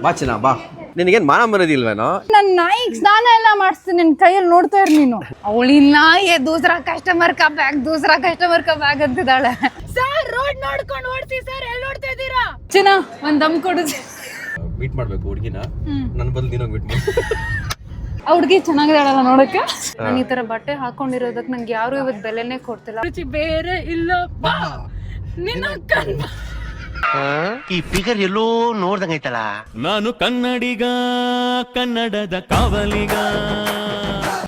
ಬಾ ಚಿನ್ನ ಬಾ. ನಿನಗೇನು ಮಾನ ಮರದಿಲ್ವೇನೋ? ನನ್ನ ನಾಯಿಗೆ ಸ್ನಾನ ಎಲ್ಲ ಮಾಡಿಸ್ತೀನಿ, ನಿನ್ನ ಕೈಯಲ್ಲಿ ನೋಡ್ತಾ ಇರ್ ನೀನು. ಅವಳಿಲ್ಲ ದೂಸರಾ ಕಸ್ಟಮರ್ ಕಾ ಬ್ಯಾಗ್ ಅಂತಿದ್ದಾಳೆ. ಸರ್ ರೋಡ್ ನೋಡ್ಕೊಂಡು ಓಡ್ಸಿ ಸರ್, ಎಲ್ಲಿ ನೋಡ್ತಾ ಇದ್ದೀರಾ? ಚಿನ್ನ ಒಂದ್ ದಮ್ ಕೊಡು. ಮೀಟ್ ಮಾಡ್ಬೇಕು ಹುಡುಗಿನ, ನನ್ನ ಬದಲು ನೀನು ಮೀಟ್ ಮಾಡಿ. ಆ ಹುಡುಗಿ ಚೆನ್ನಾಗಿದ್ದಾಳಲ್ಲ ನೋಡಕ್ಕೆ. ನಾನು ಈ ತರ ಬಟ್ಟೆ ಹಾಕೊಂಡಿರೋದಕ್ಕೆ ನಂಗೆ ಯಾರು ಇವತ್ತು ಬೆಲೆನೇ ಕೊಡ್ತಿಲ್ಲ. ರುಚಿ ಬೇರೆ ಇಲ್ಲ ಬಾ ನಿನ್ನ ಕಣ್ಣು. ಈ ಫಿಗರ್ ಎಲ್ಲೋ ನೋಡ್ದಂಗೈತಲ್ಲ. ನಾನು ಕನ್ನಡಿಗ, ಕನ್ನಡದ ಕಾವಲಿಗ.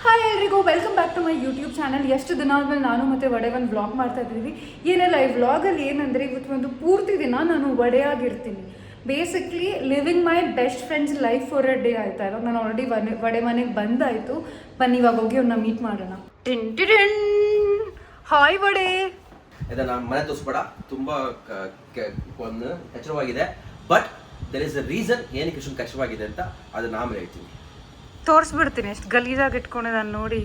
ಹಾಯ್ ಎಲ್ರಿಗೂ, welcome back to my YouTube channel. ಎಷ್ಟು ದಿನ ಆದ್ಮೇಲೆ ನಾನು ಮತ್ತೆ ವಡೆ ಒಂದು ವ್ಲಾಗ್ ಮಾಡ್ತಾ ಇದ್ದೀವಿ. ಏನೆಲ್ಲ ಈ ವ್ಲಾಗಲ್ಲಿ ಏನಂದರೆ, ಇವತ್ತು ಒಂದು ಪೂರ್ತಿ ದಿನ ನಾನು ವಡೆಯಾಗಿರ್ತೀನಿ. Basically living my best friend's life for a day ಆಯ್ತಾ. ಇವಾಗ ನಾನು ಆಲ್ರೆಡಿ ವಡೆ ಮನೆಗೆ ಬಂದಾಯಿತು. ಬನ್ನಿ ಇವಾಗ ಹೋಗಿ ಅವ್ರನ್ನ ಮೀಟ್ ಮಾಡೋಣ. ಹಾಯ್ ವಡೆ. ಇದನ್ನ ಮನೆ ತೋರಿಸ್ಬೇಡ, ತುಂಬ ಒಂದು ಕಚ್ಚರವಾಗಿದೆ. But there is a reason ಏನಕ್ಕೆ ಇಷ್ಟೊಂದು ಕಚ್ಚರವಾಗಿದೆ ಅಂತ ಅದನ್ನ ಆಮೇಲೆ ಹೇಳ್ತೀನಿ. ತೋರಿಸ್ಬಿಡ್ತೀನಿ ಎಷ್ಟು ಗಲೀಜಾಗಿ ಇಟ್ಕೊಂಡಿದ್ದಾನೆ ನೋಡಿ.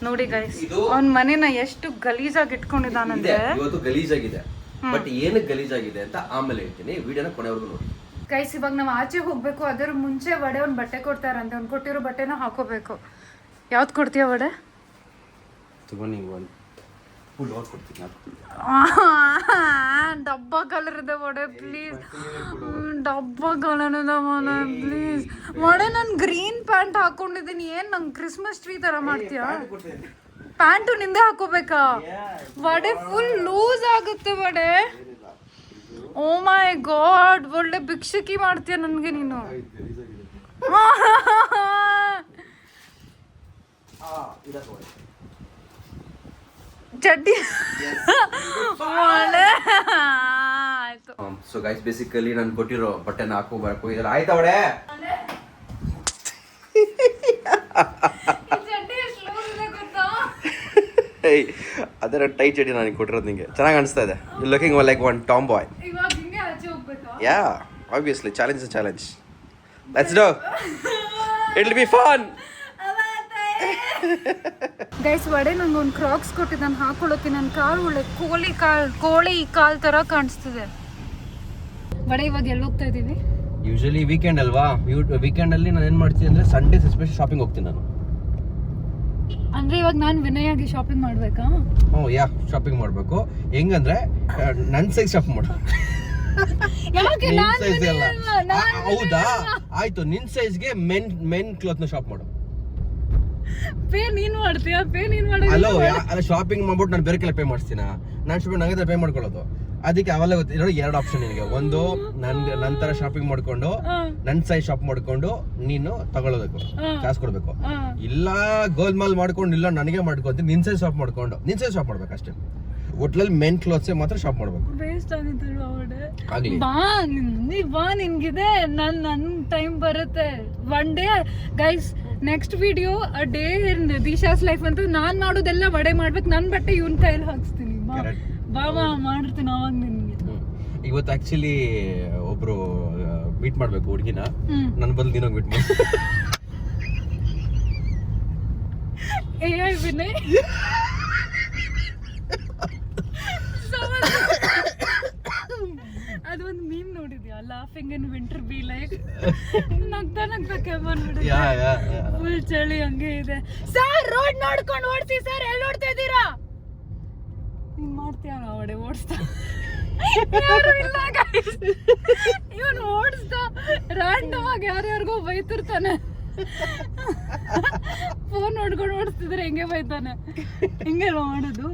ನೋಡಿ ಗೈಸ್, ಅವ್ನ ಮನೆನ ಎಷ್ಟು ಗಲೀಜಾಗಿ ಇಟ್ಕೊಂಡಿದ್ದಾನಂದ್ರೆ. ಇವತ್ತು ಗಲೀಜಾಗಿದೆ, ಬಟ್ ಏನಕ್ಕೆ ಗಲೀಜಾಗಿದೆ ಅಂತ ಆಮೇಲೆ ಹೇಳ್ತೀನಿ. ವಿಡಿಯೋನ ಕೊನೆವರೆಗೂ ನೋಡಿ ಗೈಸ್. ಇವಾಗ ನಾವು ಆಚೆ ಹೋಗ್ಬೇಕು, ಅದರ ಮುಂಚೆ ವಡೆ ಒಂದು ಬಟ್ಟೆ ಕೊಡ್ತಾರಂತೆ. ಅವ್ನು ಕೊಟ್ಟಿರೋ ಬಟ್ಟೆನ ಹಾಕೋಬೇಕು. ಯಾವ್ದು ಕೊಡ್ತೀಯ ವಡೆ? ತಗೊಂಡು ನೀವು ಒಂದು ಫುಲ್ ಓಟ್ ಕೊಡ್ತೀನಿ. ಡಬ್ಬ ಕಲರ್ ಇದೆ ವಡೆ ಪ್ಲೀಸ್. ಡಬ್ಬ ಕಲರ್ ಇದೆ ವಡೆ ಪ್ಲೀಸ್. ವಡೆ ನಾನು ಗ್ರೀನ್ ಪ್ಯಾಂಟ್ ಹಾಕೊಂಡಿದ್ದೀನಿ. ಏನು ನಂಗೆ ಕ್ರಿಸ್ಮಸ್ ಟ್ರೀ ಥರ ಮಾಡ್ತೀಯಾ? ಪ್ಯಾಂಟು ನಿಂದೆ ಹಾಕೋಬೇಕಾ? ವಡೆ ಫುಲ್ ಲೂಸ್ ಆಗುತ್ತೆ ವಡೆ. ಓ ಮೈ ಗಾಡ್, ಒಳ್ಳೆ ಭಿಕ್ಷುಕಿ ಮಾಡ್ತೀಯ ನನಗೆ ನೀನು. ಚಡ್ಡಿ ಆಯ್ತು. ಸೊ ಗೈಸ್, ಬೇಸಿಕಲಿ ನಾನು ಕೊಟ್ಟಿರೋ ಬಟ್ಟೆನ ಹಾಕೋಬೇಕು. ಇದೆಲ್ಲ ಆಯ್ತಾ ವಡೆ? ಅದರ ಟೈಟ್ ಚಡ್ಡಿ ನಾನು ಕೊಟ್ಟಿರೋದು ನಿಂಗೆ ಚೆನ್ನಾಗಿ ಅನಿಸ್ತಾ ಇದೆ. You looking like one tomboy. Yeah, obviously challenge challenge. Let's do, it will be fun. Guys, ವಡೆ ನಂಗೆ ಒಂದು ಕ್ರಾಕ್ಸ್ ಕೊಟ್ಟಿದ್ದಾನೆ ಹಾಕೊಳ್ಳೋಕೆ. ನನ್ನ ಕಾಲು ಒಳ್ಳೆ ಕೋಳಿ ಕಾಲ್ ತರ ಕಾಣಿಸ್ತಿದೆ. ವಡೆ ಇವಾಗ ಎಲ್ಲಿ ಹೋಗ್ತಾ ಇದೀವಿ? ಯೂಶಲಿ ವೀಕೆಂಡ್ ಅಲ್ವಾ, ವೀಕೆಂಡ್ ಅಲ್ಲಿ ನಾನು ಏನ್ ಮಾಡ್ತೀನಿ ಅಂದ್ರೆ ಸಂಡೇಸ್ ಎಸ್ಪೆಷಲಿ ಶಾಪಿಂಗ್ ಹೋಗ್ತೀನಿ ನಾನು. ಅಂದ್ರೆ ಇವಾಗ ನಾನು ವಿನಯಾಗಿ ಶಾಪಿಂಗ್ ಮಾಡ್ಬೇಕಾ? ಯಾ, ಶಾಪಿಂಗ್ ಮಾಡ್ಬೇಕು. ಹೆಂಗಂದ್ರೆ ನನ್ನ ಸೈಜ್ ಶಾಪ್ ಮಾಡು. ಹೌದಾ, ಆಯ್ತು. ನಿನ್ ಸೈಜ್ಗೆ ಮೆನ್ ಕ್ಲಾತ್ ನ ಶಾಪ್ ಮಾಡು. ಪೇ ನೀನ್ ಮಾಡ್ತೀಯಾ? ಪೇ ನೀನ್ ಮಾಡೋದು? ಅಲ್ಲ, ಶಾಪಿಂಗ್ ಮಾಡ್ಬಿಟ್ಟು ನಾನು ಬೇರೆ ಕೆಲ ಪೇ ಮಾಡಿಸ್ತೀನ. ನಾನು ಶಾಪಿಂಗ್ ನಂಗೆ ಪೇ ಮಾಡ್ಕೊಳ್ಳೋದು. ಅದಕ್ಕೆ ಅವೆಲ್ಲ ಗೊತ್ತಿರೋ ಎರಡು ಆಪ್ಷನ್ ನಿನಗೆ. ಒಂದು, ನಂತರ ಶಾಪಿಂಗ್ ಮಾಡ್ಕೊಂಡು ನನ್ ಸೈಜ್ ಶಾಪ್ ಮಾಡ್ಕೊಂಡು ನೀನು ತಗೊಳ್ಳೋದಕ್ಕೆ ಕಾಸು ಕೊಡ್ಬೇಕು. ಇಲ್ಲ ಗೋಲ್ಮಾಲ್ ಮಾಡ್ಕೊಂಡು ಇಲ್ಲ ನನಗೆ ಮಾಡ್ಕೊಂತೀನಿ. ನಿನ್ ಸೈಜ್ ಶಾಪ್ ಮಾಡ್ಕೊಂಡು ನಿನ್ ಸೈಜ್ ಶಾಪ್ ಮಾಡ್ಬೇಕು ಅಷ್ಟೇ. ಒಟ್ಲಲ್ಲಿ ಮೆನ್ ಕ್ಲಾತ್ಸ್ ಮಾತ್ರ ಶಾಪ್ ಮಾಡ್ಬೇಕು. ಬಾ, ನಿನ್ಗಿದೆ ನನ್ ಟೈಮ್ ಬರುತ್ತೆ. One day guys, next video a day in Disha's life ಅಂತ. ನಾನ್ ಮಾಡೋದೆಲ್ಲ ವಡೆ ಮಾಡ್ಬೇಕು. ನನ್ ಬಟ್ಟೆ ಇವನ್ ಕೈಯಲ್ಲಿ ಹಾಕ್ಸ್ತೀನಿ. ಬಾ ಮಾಡಿರ್ತೀನಿ ಅವಾಗ ನಿನ್ಗೆ. ಇವತ್ತು ಆಕ್ಚುಲಿ ಒಬ್ರು ಮೀಟ್ ಮಾಡ್ಬೇಕು ಹುಡುಗಿನ, ನನ್ನ ಬದಲು ನೀನು ಮೀಟ್ ಮಾಡಿ. ವಿನಯ್, ಅದೊಂದು ಮೀಮ್ ನೋಡಿದ್ಯಾ? Laughing in winter be like. ನಗ್ತಾ ಕೆಮ್ಮನ್ಬಿಡುತ್ತೆ. ಫುಲ್ ಚಳಿ ಹಂಗೆ ಇದೆ. ಸರ್ ರೋಡ್ ನೋಡ್ಕೊಂಡು ಓಡ್ಸಿ ಸರ್, ಎಲ್ಲಿ ನೋಡ್ತಾ ಇದ್ದೀರಾ? ನೀನ್ ಮಾಡ್ತೀಯ ವಡೆ? ಓಡಿಸ್ತಾ ಇವನು ಓಡಿಸ್ತಾ ರ್ಯಾಂಡಮ್ ಆಗಿ ಯಾರ್ಯಾರಿಗೋ ಬೈತಿರ್ತಾನೆ. ಫೋನ್ ನೋಡ್ಕೊಂಡು ಓಡಿಸ್ತಿದ್ರೆ ಹೆಂಗೆ ಬೈತಾನೆ. ಹಿಂಗೆ ಮಾಡೋದು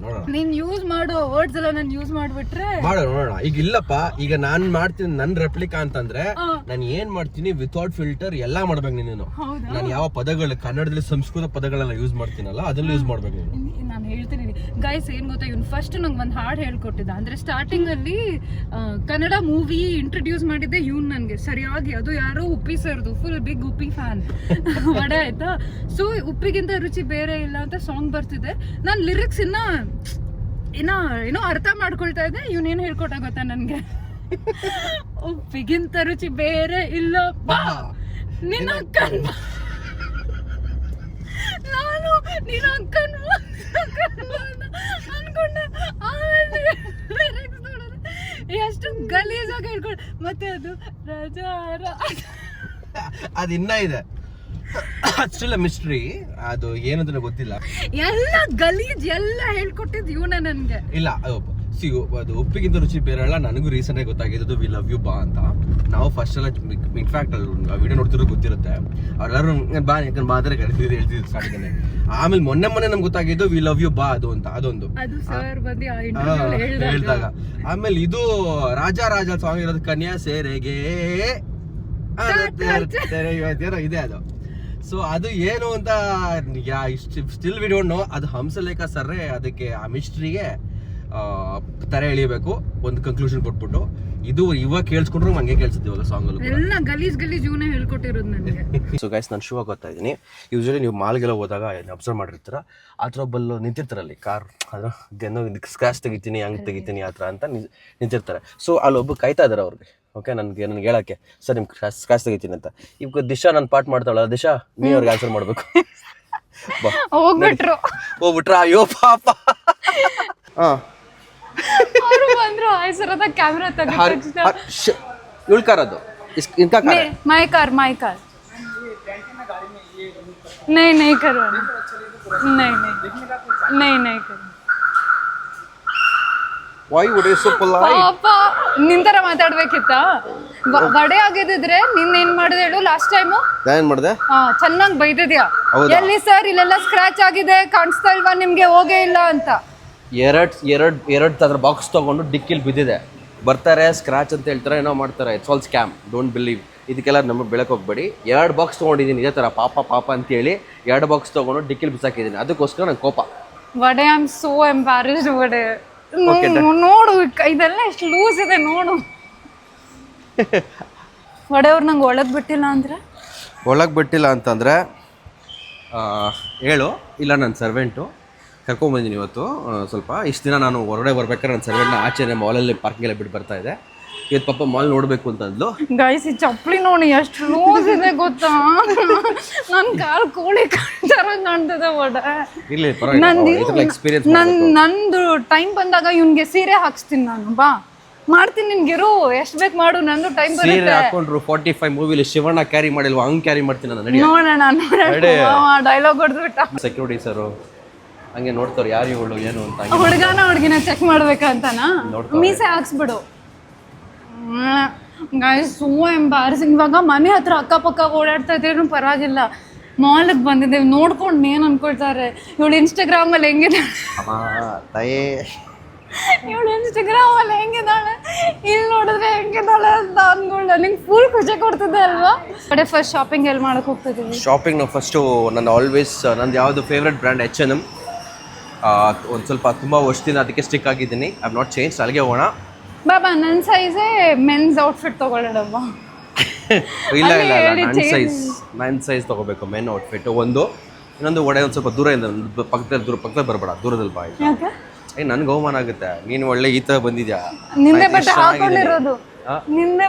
ನೋಡೋಣ. ನೀನ್ ಯೂಸ್ ಮಾಡೋ ವರ್ಡ್ಸ್ ಎಲ್ಲ ನಾನು ಯೂಸ್ ಮಾಡ್ಬಿಟ್ರೆ ನೋಡೋಣ. ಈಗ ಇಲ್ಲಪ್ಪ, ಈಗ ನಾನ್ ಮಾಡ್ತೀನಿ ನನ್ ರೆಪ್ಲಿಕಾ ಅಂತಂದ್ರೆ ನಾನು ಏನ್ ಮಾಡ್ತೀನಿ, ವಿತೌಟ್ ಫಿಲ್ಟರ್ ಎಲ್ಲಾ ಮಾಡ್ಬೇಕು ನೀನು. ನಾನು ಯಾವ ಪದಗಳು ಕನ್ನಡದಲ್ಲಿ ಸಂಸ್ಕೃತ ಪದಗಳೆಲ್ಲ ಯೂಸ್ ಮಾಡ್ತೀನಲ್ಲ, ಅದನ್ನ ಯೂಸ್ ಮಾಡ್ಬೇಕು ನೀನು. ನಾನು ಹೇಳ್ತೀನಿ ಗೈಸ್, ಏನ್ ಗೊತ್ತಾ, ಇವ್ನು ಫಸ್ಟ್ ನಂಗೆ ಒಂದು ಹಾಡು ಹೇಳ್ಕೊಟ್ಟಿದ್ದ. ಅಂದ್ರೆ ಸ್ಟಾರ್ಟಿಂಗ್ ಅಲ್ಲಿ ಕನ್ನಡ ಮೂವಿ ಇಂಟ್ರೊಡ್ಯೂಸ್ ಮಾಡಿದ್ದೆ ಇವ್ನು ನನ್ಗೆ ಸರಿಯಾಗಿ. ಅದು ಯಾರೋ ಉಪ್ಪಿ ಸರ್ದು, ಫುಲ್ ಬಿಗ್ ಉಪ್ಪಿ ಫ್ಯಾನ್ ವಡೆ ಆಯ್ತಾ. ಸೊ ಉಪ್ಪಿಗಿಂತ ರುಚಿ ಬೇರೆ ಇಲ್ಲ ಅಂತ ಸಾಂಗ್ ಬರ್ತಿದೆ. ನಾನು ಲಿರಿಕ್ಸ್ ಏನೋ ಅರ್ಥ ಮಾಡ್ಕೊಳ್ತಾ ಇದ್ದೆ. ಇವನೇನು ಹೇಳ್ಕೊಟ್ಟ ಗೊತ್ತಾ ನನ್ಗೆ? ಉಪ್ಪಿಗಿಂತ ರುಚಿ ಬೇರೆ ಇಲ್ಲ ಬಾ ನಿನ್ನ ಅಕ್ಕನ್. ನಾನು ನಿನ್ನ ಅಕ್ಕನ್ ಅನ್ಕೊಂಡೆ. ಆಮೇಲೆ ಎಷ್ಟು ಗಲೀಜಾಗಿ ಹೇಳ್ಕೊಂಡು ಮತ್ತೆ ಅದು ರಾಜಾ ಅದು ಇನ್ನ ಇದೆ, ಸ್ಟಿಲ್ ಮಿಸ್ಟ್ರಿ, ಅದು ಏನಂತ ಗೊತ್ತಿಲ್ಲ. ಎಲ್ಲ ಗಲೀಜ್ ಎಲ್ಲ ಹೇಳ್ಕೊಟ್ಟಿದ್ ಇವನ ನನ್ಗೆ. ಇಲ್ಲ ಅದು ಉಪ್ಪಿಗಿಂತ ರುಚಿ ಬೇರೆ ಅಲ್ಲ. ನನಗೂ ರೀಸೆಂಟ್ ಆಗಿ ಗೊತ್ತಾಗಿದ್ದು ವಿ ಲವ್ ಯು ಬಾ ಅಂತ. ನಾವು ಫಸ್ಟ್ ಎಲ್ಲ ಇನ್ಫ್ಯಾಕ್ಟ್ ಅಲ್ಲಿ ವಿಡಿಯೋ ನೋಡ್ತಿರೋ ಗೊತ್ತಿರುತ್ತೆ, ಅವ್ರೆಲ್ಲರೂ ಬಾ ಯಾಕಂದ್ರೆ ಮಾತ್ರ ಕರಿತಿದ್ರು ಹೇಳ್ತಿದ್ರು ಸ್ಟಾರ್ಟಿಂಗ್. ಆಮೇಲೆ ಮೊನ್ನೆ ನಮ್ಗೆ ಗೊತ್ತಾಗಿದ್ದು ವಿ ಲವ್ ಯು ಬಾ ಅದು ಅಂತ, ಅದೊಂದು ಹೇಳಿದಾಗ. ಆಮೇಲೆ ಇದು ರಾಜ ರಾಜ ಸಾಂಗ್ ಇರೋದು ಕನ್ಯಾ ಸೇರೆಗೆ ಇದೆ ಅದು. ಸೊ ಅದು ಏನು ಅಂತ ಸ್ಟಿಲ್ ವಿ ಡೋಂಟ್ ನೋ. ಅದು ಹಂಸಲೇಖ ಸರ್ರೆ ಅದಕ್ಕೆ ಆ ಮಿಸ್ಟ್ರಿಗೆ ತರ ಎಳಿಬೇಕು, ಒಂದು ಕನ್ಕ್ಲೂಷನ್ ಕೊಟ್ಬಿಟ್ಟು. ಇದು ಇವಾಗ ಕೇಳಿಸ್ಕೊಂಡ್ರು ಹಂಗೆ ಕೇಳಿಸುತ್ತೆ ಇವಾಗ ಸಾಂಗ್ ಎಲ್ಲ ಗಲೀಜ್ ಇವನೇ ಹೇಳ್ಕೊಟ್ಟಿರೋದು ನನಗೆ. ಸೊ ಗೈಸ್, ನಾನು ಶೂ ಆಗೋಗ್ತಾ ಇದ್ದೀನಿ. ಯೂಶಲಿ ನೀವು ಮಾಲ್ಗೆಲ್ಲ ಹೋದಾಗ ಅಬ್ಸರ್ವ್ ಮಾಡಿರ್ತೀರ, ಆ ಥರ ಒಬ್ಬಲ್ಲಿ ನಿಂತಿರ್ತಾರಲ್ಲಿ ಕಾರ್, ಅದೇನೋ ಸ್ಕ್ರಾಚ್ ತೆಗಿತೀನಿ ಹಂಗೆ ತೆಗಿತೀನಿ ಆ ಥರ ಅಂತ ನಿಂತಿರ್ತಾರೆ. ಸೊ ಅಲ್ಲೊಬ್ಬ ಕಾಯ್ತಾ ಇದ್ದಾರೆ ಅವ್ರಿಗೆ. ಓಕೆ, ನನಗೆ ಹೇಳಕ್ಕೆ ಸರ್ ನಿಮ್ಗೆ ಸ್ಕ್ರಾಚ್ ತೆಗಿತೀನಿ ಅಂತ. ಈಗ ದಿಶಾ ನಾನು ಪಾಠ ಮಾಡ್ತಾಳ, ದಿಶಾ ನೀ ಅವ್ರಿಗೆ ಆನ್ಸರ್ ಮಾಡ್ಬೇಕು. ಹೋಗ್ಬಿಟ್ರ, ಅಯ್ಯೋ ಪಾಪ. ಅವರು ಬಂದ್ರು ಆಯ್ಸರದ ಕ್ಯಾಮೆರಾ ತೆಗೆದು ಇವಳ ಕಾರ್ ಅದು, ಇನ್ಕಾ कार है माय कार नहीं करो नहीं करो. Why would you so polite? ಪಾಪ ನಿಂತರ ಮಾತಾಡ್ಬೇಕಿತ್ತ. ವಡೆ ಆಗಿದ್ರೆ ನಿನ್ನ ಏನ್ ಮಾಡಿದೆ ಹೇಳು ಲಾಸ್ಟ್ ಟೈಮ್? ಏನ್ ಮಾಡಿದೆ? ಚೆನ್ನಾಗಿ ಬೈದಿದ್ಯಾ. ಎಲ್ಲಿ ಸರ್ ಇಲ್ಲೆಲ್ಲ ಸ್ಕ್ರಾಚ್ ಆಗಿದೆ ಕಾಣಿಸ್ತಾ ಇಲ್ವಾ ನಿಮ್ಗೆ, ಹೋಗೇ ಇಲ್ಲ ಅಂತ. ಎರಡು ಅದ್ರ ಬಾಕ್ಸ್ ತಗೊಂಡು ಡಿಕ್ಕಿಲ್ ಬಿದ್ದಿದೆ. ಬರ್ತಾರೆ ಸ್ಕ್ರಾಚ್ ಅಂತ ಹೇಳ್ತಾರೆ, ಏನೋ ಮಾಡ್ತಾರೆ. It's all scam, don't believe. ಇದಕ್ಕೆಲ್ಲ ನಮಗೆ ಬೆಳಕು ಹೋಗ್ಬೇಡಿ. 2 ಬಾಕ್ಸ್ ತೊಗೊಂಡಿದ್ದೀನಿ ಇದೇ ಥರ ಪಾಪ ಅಂತೇಳಿ 2 ಬಾಕ್ಸ್ ತೊಗೊಂಡು ಡಿಕ್ಕಿಲ್ ಬಿಸಾಕಿದ್ದೀನಿ. ಅದಕ್ಕೋಸ್ಕರ ನಂಗೆ ಕೋಪ. ವಡೆ ಐ ಆಮ್ ಸೋ ಎಂಪಾರಸ್ಡ್. ವಡೆ ನೋಡು ಇದೆಲ್ಲ ಎಷ್ಟು ಲೂಸ್ ಇದೆ ನೋಡು. ವಡೆ ಅವ್ರು ನಂಗೆ ಒಳಗೆ ಬಿಟ್ಟಿಲ್ಲ ಅಂತಂದರೆ ಹೇಳು, ಇಲ್ಲ ನನ್ನ ಸರ್ವೆಂಟು ಕರ್ಕೊಂಬಂದಿನಿ ಇವತ್ತು. ಸ್ವಲ್ಪ ಇಷ್ಟು ದಿನ ನಾನು ಹೊರಗಡೆ ಬರ್ಬೇಕಾದ್ರೆ ನನ್ನ ಸರ್ವೆಂಟ್ನ ಆಚೆ ಮಾಲಲ್ಲಿ ಪಾರ್ಕಿಂಗೆಲ್ಲ ಬಿಟ್ಟು ಬರ್ತಾ ಇದೆ. ಇವತ್ತು ಪಾಪ ಮಾಲ್ ನೋಡಬೇಕು ಅಂತಂದ್ಲು. ಗೈಸ್ ಈ ಚಪ್ಪಲಿ ನೋಡಿ ಎಷ್ಟು ಲೂಸ್ ಇದೆ ಗೊತ್ತಾ. ನನ್ನ ಕಾಲು ಕೋಳಿ ಥರ ಕಾಣ್ತದೆ ವಡೆ. ನಂದು ಟೈಮ್ ಬಂದಾಗ ಇವನ್ಗೆ ಸೀರೆ ಹಾಕ್ಸ್ತೀನಿ ನಾನು. ಬಾ ಮಾಡ್ತೀನಿ, ನಿನ್ಗಿರು ಎಷ್ಟು ಬೇಕು ಮಾಡು, ನಂದು ಟೈಮ್ ಬರುತ್ತೆ. ಹಾಕೊಂಡ್ರು 45 ಮೂವಿಲಿ ಶಿವಣ್ಣ ಕ್ಯಾರಿ ಮಾಡಿಲ್ವಾ, ಹಂಗೆ ಕ್ಯಾರಿ ಮಾಡ್ತೀನಿ ನಾನು. ನೋಡೋಣ ಡೈಲಾಗ್ ಹೊಡೆದ್ಬಿಟ್ಟ. ಸೆಕ್ಯೂರಿಟಿ ಸರ್ ಹಂಗೆ ನೋಡ್ತಾರೆ, ಯಾರು ಇವಳು ಏನು ಅಂತ. ಹುಡುಗಿನ ಚೆಕ್ ಮಾಡ್ಬೇಕಂತನಾ? ಮೀಸೆ ಹಾಕ್ಸ್ಬಿಡು. ಸೋ ಎಂಬಾರಸಿಂಗ್. ಇವಾಗ ಮನೆ ಹತ್ರ ಅಕ್ಕಪಕ್ಕ ಓಡಾಡ್ತಾ ಇದ್ರೇನು ಪರವಾಗಿಲ್ಲ, ಮಾಲ್ಗೆ ಬಂದಿದ್ದೇವೆ ನೋಡ್ಕೊಂಡು ಏನು ಅನ್ಕೊಳ್ತಾರೆ. ಇವಳು ಇನ್ಸ್ಟಾಗ್ರಾಮಲ್ಲಿ ಹೆಂಗಿದ್ದಾಳೆ, ಇವಳು ಇನ್ಸ್ಟಾಗ್ರಾಮಲ್ಲಿ ಹೆಂಗಿದ್ದಾಳೆ, ಇಲ್ಲಿ ನೋಡಿದ್ರೆ ಹೆಂಗಿದ್ದಾಳೆ ಅಂತ ಅನ್ಕೊಳ್ಳ. ನಿಂಗೆ ಫುಲ್ ಖುಷಿ ಕೊಡ್ತಿದ್ದೆ ಅಲ್ವಾ? ಬಟ್ ಫಸ್ಟ್ ಶಾಪಿಂಗ್ ಎಲ್ಲಿ ಮಾಡಕ್ಕೆ ಹೋಗ್ತಿದ್ದೀವಿ? ಶಾಪಿಂಗ್ ನಾವು ಫಸ್ಟು ನನ್ನ ಆಲ್ವೇಸ್ ನಂದು ಯಾವುದು ಫೇವ್ರೆಟ್ ಬ್ರ್ಯಾಂಡ್ H&M. ಒಂದು ಸ್ವಲ್ಪ ತುಂಬ ವರ್ಷದಿಂದ ಅದಕ್ಕೆ ಸ್ಟಿಕ್ ಆಗಿದ್ದೀನಿ. I have not change. ಅಲ್ಲಿಗೆ ಹೋಗೋಣ. ಬಾಬಾ ನನ್ನ ಸೈಜೇ ಮೆನ್ಸ್ ಔಟ್ಫಿಟ್ ತೊಗೊಳ್ಳೋಣಬ್ಬಾ. ಇಲ್ಲ ನನ್ನ ಸೈಜ್ ತೊಗೋಬೇಕು ಮೆನ್ ಔಟ್ಫಿಟ್. ಇನ್ನೊಂದು ಒಡೆ ಒಂದು ಸ್ವಲ್ಪ ದೂರದಿಂದ ಪಕ್ಕದಲ್ಲಿ ಬರಬೇಡ, ದೂರದಲ್ಲಿ ಬಾ. ನನ್ಗೆ ಅವಮಾನ ಆಗುತ್ತೆ. ನೀನು ಒಳ್ಳೆ ಈ ಥರ ಬಂದಿದ್ಯಾ, ನಿಂದೆ ಬಟ್ಟೆ ಹಾಕೊಂಡಿರೋದು,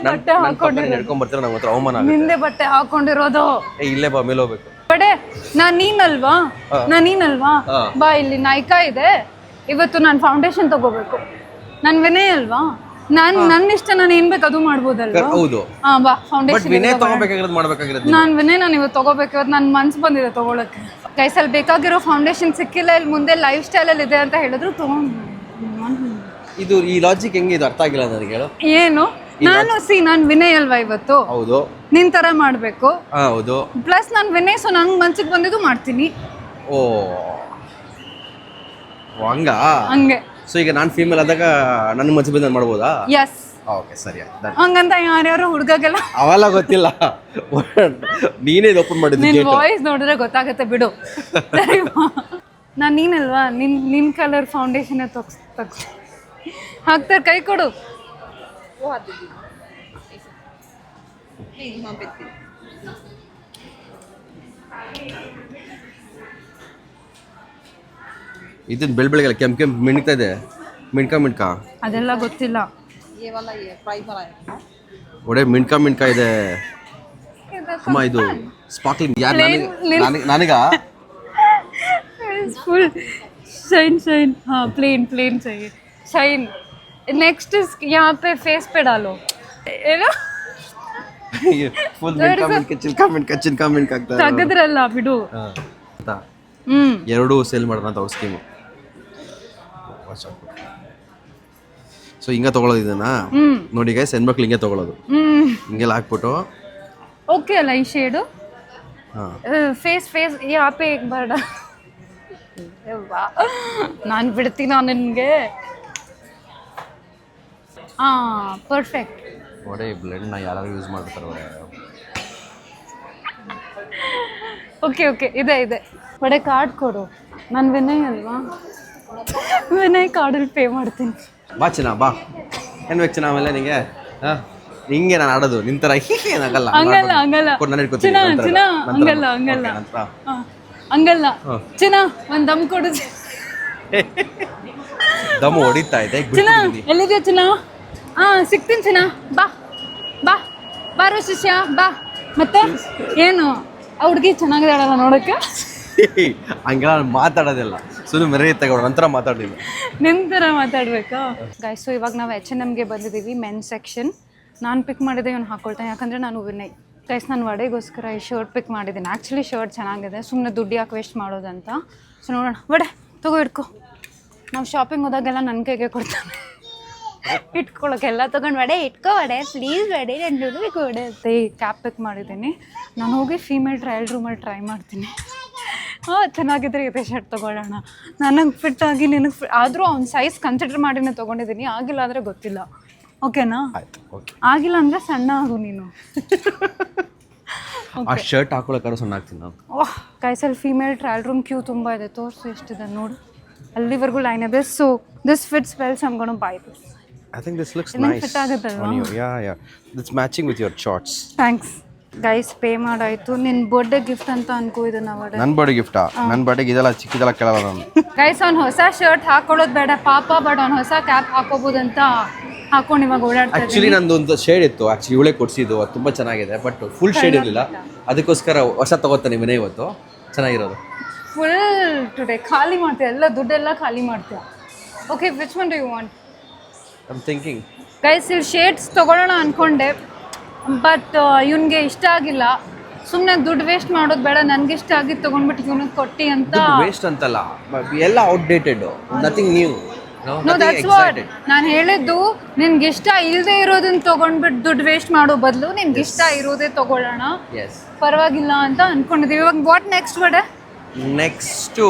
ನಡ್ಕೊಂಡ್ ಬರ್ತೀರ, ನಂಗೆ ಹತ್ರ ಅವಮಾನ ಆಗುತ್ತೆ. ನಿಂದೆ ಬಟ್ಟೆ ಹಾಕೊಂಡಿರೋದು. ಇಲ್ಲೇ ಬಾ, ಮೇಲೆ ಹೋಗ್ಬೇಕು. ಬಡೆ ನೀನಲ್ವಾ ಬಾ, ಇಲ್ಲಿ ನಾಯ್ಕಾ ಇದೆ. ಇವತ್ತು ನಾನು ಫೌಂಡೇಶನ್ ತಗೋಬೇಕು. ನಾನು ವಿನಯ್ ಅಲ್ವಾ, ನನ್ನ ಇಷ್ಟ, ನಾನು ಏನ್ ಬೇಕು ಅದು ಮಾಡ್ಬೋದಲ್ವಾ? ಹೌದು. ಬಾ ಫೌಂಡೇಶನ್. ನಾನು ವಿನಯ್, ನಾನು ಇವತ್ತು ತಗೋಬೇಕು. ಇವತ್ತು ನನ್ನ ಮನ್ಸು ಬಂದಿದೆ ತಗೊಳಕ್ಕೆ. ಕೈಸಲ್ಲಿ ಬೇಕಾಗಿರೋ ಫೌಂಡೇಶನ್ ಸಿಕ್ಕಿಲ್ಲ, ಇಲ್ಲಿ ಮುಂದೆ ಲೈಫ್ ಸ್ಟೈಲಲ್ಲಿ ಇದೆ ಅಂತ ಹೇಳಿದ್ರು ತಗೊಂಡು. ಇದು ಈ ಲಾಜಿಕ್ ಹೆಂಗೆ, ಇದು ಅರ್ಥ ಆಗಿಲ್ಲ ನನಗೆ. ಏನು ನಾನು ವಿನಯ್ ಅಲ್ವಾ ಇವತ್ತು? ಹೌದು. ನಿನ್ ತರ ಮಾಡ್ಬೇಕು. ಹೌದು. ಪ್ಲಸ್ ನಾನು ವಿನಯ್, ಸೊ ನಂಗೆ ಮನ್ಸಿಗೆ ಬಂದಿದ್ದು ಮಾಡ್ತೀನಿ. ಓ ಹಂಗೆ. ಸೊ ಈಗ ನಾನು ಫೀಮೇಲ್ ಆದಾಗ ನನ್ನ ಮನ್ಸಿಗೆ ಬಂದ ಮಾಡ್ಬೋದಾ? ಎಸ್. ಓಕೆ, ಸರಿ. ಹಂಗಂತ ಯಾರ್ಯಾರು ಹುಡುಗಗೆಲ್ಲ ಅವೆಲ್ಲ ಗೊತ್ತಿಲ್ಲ. ನೀನೇ ಓಪನ್ ಮಾಡಿದ್ದು. ನಿನ್ ವಾಯ್ಸ್ ನೋಡಿದ್ರೆ ಗೊತ್ತಾಗತ್ತೆ ಬಿಡು. ನಾನು ನೀನಲ್ವಾ, ನಿನ್ ಕಲರ್ ಫೌಂಡೇಶನ್ ಹಾಕ್ತಾರೆ. ಕೈ ಕೊಡು. ಇದನ್ನ ಬೆಳಬೆಳಗ್ಗೆ ಕೆಂಪು ಮಿಣ್ತಾ ಇದೆ. ಮಿಣ್ಕಾ ಅದೆಲ್ಲ ಗೊತ್ತಿಲ್ಲ. ಒಡೆ ಮಿಣ್ಕಾ ಇದೆ ಅಮ್ಮ. ಇದು ಸ್ಪಾರ್ಕ್ಲಿಂಗ್. ನನಗ ಫುಲ್ ಶೈನ್. ಹಾ, ಪ್ಲೇನ್ ಶೈನ್. नेक्स्ट इस यहाँ पे फेस पे डालो ಫುಲ್ ಕಚ್ಚಿನ ಕಾಮೆಂಟ್ ಆಗ್ತಾ ತೆಗೆದ್ರಲ್ಲ ಬಿಡು. ಎರಡೂ ಸೇಲ್ ಮಾಡೋಣ ಅಂತ ಅವ್ರ ಸ್ಕೀಮು. ಸೊ ಹಿಂಗೆ ತೊಗೊಳೋದು ಇದನ್ನ ನೋಡಿ ಗೈಸ್, ಹೆಣ್ಮಕ್ಳು ಹಿಂಗೆ ತೊಗೊಳೋದು, ಹಿಂಗೆಲ್ಲ ಹಾಕ್ಬಿಟ್ಟು. ಓಕೆ ಅಲ್ಲ ಈ ಶೇಡು ಫೇಸ್ ಫೇಸ್ ಯಾಪೆ एक बार ನಾನು ಬಿಡ್ತೀನೋ ನಿನಗೆ. ಪರ್ಫೆಕ್ಟ್. ಒಡೆ ಬ್ಲೆಂಡ್ನ ಯಾರು ಯೂಸ್ ಮಾಡ್ತಾರೆ. ಓಕೆ ಓಕೆ ಇದೆ ಇದೆ. ಒಡೆ ಕಾರ್ಡ್ ಕೊಡು. ನಾನು ವಿನಯ್ ಅಲ್ವಾ, ವಿನಯ್ ಕಾರ್ಡಲ್ಲಿ ಪೇ ಮಾಡ್ತೀನಿ. ಬಾ ಚಿನ್ನ ಬಾ. ಏನು ಬೇಕು ಚಿನ್ನ ಆಮೇಲೆ ನಿಂಗೆ? ಹಿಂಗೆ ನಾನು ಆಡೋದು ನಿಂತರ ಏನಾಗಲ್ಲ. ಹಂಗಲ್ಲ ಹಂಗಲ್ಲ ಚಿನ್ನ ಚಿನ್ನ ಹಂಗಲ್ಲ ಹಂಗಲ್ಲ ಹಂಗಲ್ಲ ಚಿನ್ನ ಒಂದು ದಮ್ ಕೊಡು. ದಮ್ ಹೊಡಿತಾ ಇದೆ. ಚಿನ್ನ ಎಲ್ಲಿದೆ ಚಿನ್ನ? ಸಿಗ್ತೀನಿ ಚಿನ್ನ. ಬಾ ಬಾ ಬಾರೋ ಶಿಷ್ಯ ಬಾ. ಮತ್ತೆ ಏನು ಆ ಹುಡುಗಿ ಚೆನ್ನಾಗಿದ್ದಾಳಲ್ಲ ನೋಡೋಕ್ಕೆ? ಹಂಗೆಲ್ಲ ಮಾತಾಡೋದಿಲ್ಲ, ಸುಮ್ಮನೆ ಮೆರಗಿ ತಗೊಳ್ಳೋ ನಂತರ ಮಾತಾಡಲಿಲ್ಲ. ನಿಂತರ ಮಾತಾಡ್ಬೇಕಾ ಗೈಸ್? ಸೊ ಇವಾಗ ನಾವು H&Mಗೆ ಬಂದಿದ್ದೀವಿ, ಮೆನ್ ಸೆಕ್ಷನ್. ನಾನು ಪಿಕ್ ಮಾಡಿದೆ, ಇವನು ಹಾಕೊಳ್ತಾನೆ ಯಾಕಂದರೆ ನಾನು ವಿನಯ್. ಗೈಸ್ ನಾನು ವಡೆಗೋಸ್ಕರ ಈ ಶರ್ಟ್ ಪಿಕ್ ಮಾಡಿದ್ದೀನಿ. ಆ್ಯಕ್ಚುಲಿ ಶರ್ಟ್ ಚೆನ್ನಾಗಿದೆ, ಸುಮ್ಮನೆ ದುಡ್ಡು ಯಾಕೆ ವೇಸ್ಟ್ ಮಾಡೋದಂತ. ಸೊ ನೋಡೋಣ. ವಡೆ ತಗೋ ಇಟ್ಕೊ. ನಾವು ಶಾಪಿಂಗ್ ಹೋದಾಗೆಲ್ಲ ನನ್ನ ಕೈಗೆ ಕೊಡ್ತಾನೆ ಇಟ್ಕೊಳಕ್ಕೆಲ್ಲ ತೊಗೊಂಡು ವಡೆ ಇಟ್ಕೋ ವಡೆ ಪ್ಲೀಸ್ ವಡೆ ನನ್ನ ದುಡ್ಡು ಕೊಡೆ ಅಂತ. ಈ ಕ್ಯಾಪ್ ಪಿಕ್ ಮಾಡಿದ್ದೀನಿ. ನಾನು ಹೋಗಿ ಫೀಮೇಲ್ ಟ್ರಯಲ್ ರೂಮಲ್ಲಿ ಟ್ರೈ ಮಾಡ್ತೀನಿ. ಚೆನ್ನಾಗಿದ್ರೆ ಇದೆ ಶರ್ಟ್ ತೊಗೊಳ್ಳೋಣ. ನನಗೆ ಫಿಟ್ ಆಗಿ ನಿನಗೆ ಆದರೂ ಅವ್ನ ಸೈಜ್ ಕನ್ಸಿಡರ್ ಮಾಡಿನೇ ತೊಗೊಂಡಿದ್ದೀನಿ. ಆಗಿಲ್ಲ ಅಂದರೆ ಗೊತ್ತಿಲ್ಲ. ಓಕೆನಾ? ಆಗಿಲ್ಲ ಅಂದರೆ ಸಣ್ಣ ಆಗು ನೀನು. ಆ ಶರ್ಟ್ ಹಾಕೊಳ್ಳೋಕ್ಕಾದ್ರೂ ಸಣ್ಣ ಆಗ್ತೀನಿ ನಾನು. ಓಹ್ ಕೈಸಲ್ಲಿ ಫೀಮೇಲ್ ಟ್ರಯಲ್ ರೂಮ್ ಕ್ಯೂ ತುಂಬ ಇದೆ. ತೋರಿಸು ಎಷ್ಟಿದೆ ನೋಡು. ಅಲ್ಲಿವರೆಗೂ ಲೈನ್ ಇದೆ. So this fits well, so I am gonna buy this. I think this looks nice. Fit ಆಗುತ್ತಲ್ವಾ? Yeah. It's matching with your shorts. Thanks guys. Pay ಮಾಡಾಯ್ತು. ನಿನ್ನ ಬರ್ಡೇ ಗಿಫ್ಟ್ ಅಂತ ಅನ್ಕೋ ಇದು ನಾವು. ನನ್ನ ಬರ್ಡೇ ಗಿಫ್ಟಾ? ನನ್ನ ಬರ್ಡೇಗೆ ಇದೆಲ್ಲ ಚಿಕ್ಕದೆಲ್ಲ ಕೇಳಲ್ಲ ನಾನು. ಗೈಸ್ ಅವ್ನು ಹೊಸ ಶರ್ಟ್ ಹಾಕೊಳ್ಳೋದು ಬೇಡ ಪಾಪ, ಬಟ್ ಅವ್ನು ಹೊಸ ಕ್ಯಾಪ್ ಹಾಕೋಬೋದಂತ ಹಾಕೊಂಡು ಇವಾಗ ಓಡಾಡ್ತಾರೆ. ಆ್ಯಕ್ಚುಲಿ ನಂದು ಒಂದು ಶೇಡ್ ಇತ್ತು, ಆ್ಯಕ್ಚುಲಿ ಇವಳೇ ಕೊಡಿಸಿದ್ದು, ಅದು ತುಂಬ ಚೆನ್ನಾಗಿದೆ. ಬಟ್ ಫುಲ್ ಶೇಡ್ ಇರಲಿಲ್ಲ, ಅದಕ್ಕೋಸ್ಕರ ಹೊಸ ತಗೋತಾನೆ ವಿನಯ್ ಇವತ್ತು. ಚೆನ್ನಾಗಿರೋದು. ಫುಲ್ ಟುಡೇ ಖಾಲಿ ಮಾಡ್ತೀಯ, ಎಲ್ಲ ದುಡ್ಡೆಲ್ಲ ಖಾಲಿ ಮಾಡ್ತೀಯ. Okay which one do you want? I am thinking guys ಇಲ್ಲಿ ಶೇಡ್ಸ್ ತೊಗೊಳ್ಳೋಣ ಅಂದ್ಕೊಂಡೆ, ಬಟ್ ಇವನಿಗೆ ಇಷ್ಟ ಆಗಿಲ್ಲ. ಸುಮ್ಮನೆ ದುಡ್ಡು ವೇಸ್ಟ್ ಮಾಡೋದು ಬೇಡ, ನನಗೆ ಇಷ್ಟ ಆಗಿದ್ದು ತೊಗೊಂಡ್ಬಿಟ್ಟು ಇವನಿಗೆ ಕೊಟ್ಟು ಅಂತ. ವೇಸ್ಟ್ ಅಂತಲ್ಲ, ಎಲ್ಲ outdated, nothing new. No that's what ನಾನು ಹೇಳಿದ್ದು. ನಿನ್ಗೆ ಇಷ್ಟ ಇಲ್ಲದೆ ಇರೋದನ್ನ ತೊಗೊಂಡ್ಬಿಟ್ಟು ದುಡ್ಡು ವೇಸ್ಟ್ ಮಾಡೋ ಬದಲು ನಿನ್ಗೆ ಇಷ್ಟ ಇರೋದೇ ತೊಗೊಳ್ಳೋಣ, ಪರವಾಗಿಲ್ಲ ಅಂತ ಅನ್ಕೊಂಡಿದ್ದೀವಿ. ಇವಾಗ ವಾಟ್ ನೆಕ್ಸ್ಟ್ ವಡೆ? ನೆಕ್ಸ್ಟು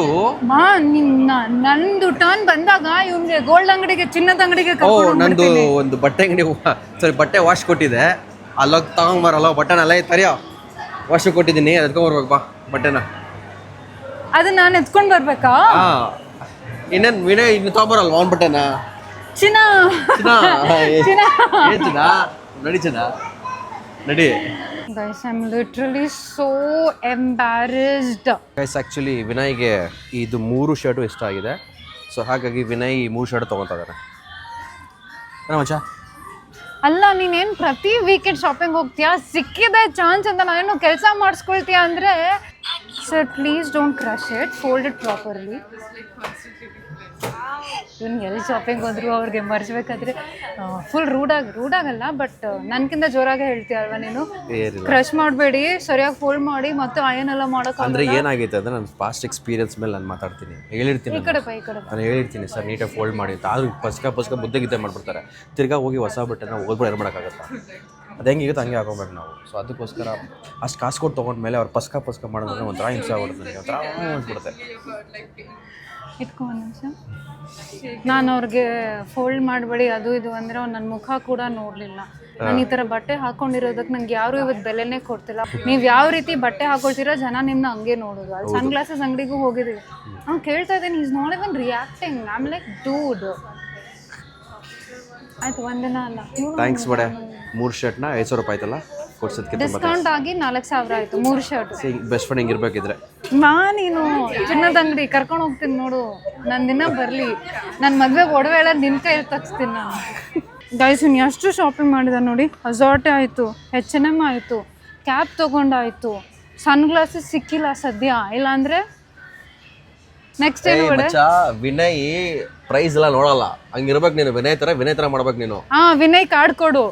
ನಂದು ಟರ್ನ್ ಬಂದಾಗ ಇವ್ನಿಗೆ ಗೋಲ್ಡ್ ಅಂಗಡಿಗೆ, ಚಿನ್ನದ ಅಂಗಡಿಗೆ. ನಂದು ಒಂದು ಬಟ್ಟೆ ಅಂಗಡಿ, ಸರಿ ಬಟ್ಟೆ ವಾಶ್ ಕೊಟ್ಟಿದೆ, ಅಲ್ಲೋಗಿ ತಗೊಂಬರಲ್ಲ ಬಟ್ಟೆನ. ಅಲ್ಲ ತರಿಯೋ ವಾಶ್ ಕೊಟ್ಟಿದ್ದೀನಿ, ಎತ್ಕೊಂಬರ್ಬೇಕು ಬಾ ಬಟ್ಟೆನ. ಅದನ್ನ ನಾನು ಎತ್ಕೊಂಡು ಬರ್ಬೇಕಾ? ಇನ್ನೇನು ವಿನಯ್ ಇನ್ನು ತಗೊಂಬರಲ್ವ ಅವ್ನ ಬಟ್ಟೆನ? ಚಿನ್ನ ನಡಿ ಚಿನ್ನ ನಡಿ. Guys, I'm literally so embarrassed. Guys actually ವಿನಯ್ಗೆ ಇದು 3 ಶರ್ಟು ಇಷ್ಟ ಆಗಿದೆ. ಸೊ ಹಾಗಾಗಿ ವಿನಯ್ 3 ಶರ್ಟ್ ತೊಗೊತಾ ಇದ್ದಾನೆ. ಮಚ್ಚ ಅಲ್ಲ ನೀನೇನು ಪ್ರತಿ ವೀಕೆಂಡ್ ಶಾಪಿಂಗ್ ಹೋಗ್ತೀಯಾ? ಸಿಕ್ಕಿದೆ ಚಾನ್ಸ್ ಅಂತ ನಾನೇನು ಕೆಲಸ ಮಾಡಿಸ್ಕೊಳ್ತೀಯ ಅಂದರೆ sir please don't crush it, fold it properly. ಇವ್ನು ಎಲ್ಲಿ ಶಾಪಿಂಗ್ ಹೋದ್ರು ಅವ್ರಿಗೆ ಮರ್ಸ್ಬೇಕಾದ್ರೆ ಫುಲ್ ರೂಡಾಗಲ್ಲ, ಬಟ್ ನನ್ಕಿಂತ ಜೋರಾಗೆ ಹೇಳ್ತೀಯ ಅಲ್ವಾ ನೀನು? ಕ್ರಶ್ ಮಾಡಬೇಡಿ, ಸರಿಯಾಗಿ ಫೋಲ್ಡ್ ಮಾಡಿ ಮತ್ತೆ ಅಯನ್ ಎಲ್ಲ ಮಾಡೋಕೆ. ಅಂದರೆ ಏನಾಗೈತೆ ಅಂದರೆ ನನ್ನ ಪಾಸ್ಟ್ ಎಕ್ಸ್ಪೀರಿಯನ್ಸ್ ಮೇಲೆ ನಾನು ಮಾತಾಡ್ತೀನಿ, ಹೇಳಿರ್ತೀನಿ. ಈ ಕಡೆ ನಾನು ಹೇಳಿರ್ತೀನಿ ಸರ್ ನೀಟಾಗಿ ಫೋಲ್ಡ್ ಮಾಡಿ ಅಂತ. ಆದ್ರೂ ಪಸ್ಕ ಮುದ್ದೆ ಮಾಡ್ಬಿಡ್ತಾರೆ. ತಿರ್ಗಾ ಹೋಗಿ ಹೊಸ ಬಟ್ಟೆನ ಓದ್ಬಿಟ್ಟು ಏನು ಮಾಡೋಕ್ಕಾಗತ್ತಾ? ಅದು ಹೆಂಗಿರುತ್ತೆ ಹಂಗೆ ಹಾಕೋಬೇಕು ನಾವು. ಸೊ ಅದಕ್ಕೋಸ್ಕರ ಅಷ್ಟು ಕಾಸು ಕೊಟ್ಟು ತೊಗೊಂಡ್ಮೇಲೆ ಅವ್ರು ಪಸ್ಕ ಮಾಡಿದ್ರೆ ಒಂಥರ ಹಿಂಸೆ ಆಗ್ಬಿಡುತ್ತೆ ನನಗೆ, ಒಂಥರ ಅನ್ಸ್ಬಿಡುತ್ತೆ. ಇಟ್ಕೊ ಒಂದು ನಿಮಿಷ. ನಾನು ಅವ್ರಿಗೆ ಫೋಲ್ಡ್ ಮಾಡಬೇಡಿ ಅದು ಇದು ಅಂದರೆ ಅವ್ನು ನನ್ನ ಮುಖ ಕೂಡ ನೋಡಲಿಲ್ಲ. ನಾನು ಈ ಥರ ಬಟ್ಟೆ ಹಾಕೊಂಡಿರೋದಕ್ಕೆ ನಂಗೆ ಯಾರು ಇವತ್ತು ಬೆಲೆನೇ ಕೊಡ್ತಿಲ್ಲ. ನೀವು ಯಾವ ರೀತಿ ಬಟ್ಟೆ ಹಾಕೊಳ್ತೀರಾ ಜನ ನಿಮ್ಮನ್ನ ಹಂಗೆ ನೋಡೋದು. ಅಲ್ಲಿ ಸನ್ ಗ್ಲಾಸಸ್ ಅಂಗಡಿಗೂ ಹೋಗಿದ್ದೀವಿ, ಅವ್ನು ಕೇಳ್ತಾ ಇದ್ದೀನಿ, is not even reacting. I am like dude. ಆಯ್ತು ಒಂದಿನ ಅಲ್ಲ. ಥ್ಯಾಂಕ್ಸ್ ಬಡೆ. 3 ಶರ್ಟ್ನ 5,000 ರೂಪಾಯಿ ಆಯ್ತಲ್ಲ ಕೊಡ್ಸೋದಕ್ಕೆ. ಡಿಸ್ಕೌಂಟ್ ಆಗಿ 4,000 ಆಯಿತು 3 ಶರ್ಟ್. ಬೆಸ್ಟ್ ಫ್ರೆಂಡ್ ಹಿಂಗಿರ್ಬೇಕಿದ್ರೆ ನೀನು ಚಿನ್ನದ ಅಂಗಡಿ ಕರ್ಕೊಂಡು ಹೋಗ್ತೀನಿ ನೋಡು. ನನ್ನ ದಿನ ಬರಲಿ, ನನ್ನ ಮದುವೆಗೆ ಒಡವೆ ಎಲ್ಲ ನಿನ್ನ ಕೈಯಲ್ಲಿ ತಗ್ಸ್ತೀನಿ ನಾನು. ಗೈಸ್ ಇನ್ನು ಎಷ್ಟು ಶಾಪಿಂಗ್ ಮಾಡಿದ ನೋಡಿ. ಅಜಾರ್ಟೆ ಆಯಿತು, H&M ಆಯಿತು, ಕ್ಯಾಪ್ ತೊಗೊಂಡಾಯಿತು, ಸನ್ ಗ್ಲಾಸಸ್ ಸಿಕ್ಕಿಲ್ಲ ಸದ್ಯ. ಇಲ್ಲಾಂದರೆ ನೆಕ್ಸ್ಟ್ ಏನು ಒಡೆ? ವಿನಯ್ ಪ್ರೈಸ್ ಎಲ್ಲ ನೋಡಲ್ಲ, ಹಂಗಿರ್ಬೇಕು ನೀನು. ವಿನಯ್ ತರ ಮಾಡ್ಬೇಕು ನೀನು. ವಿನಯ್ ಕಾರ್ಡ್ ಕೊಡು.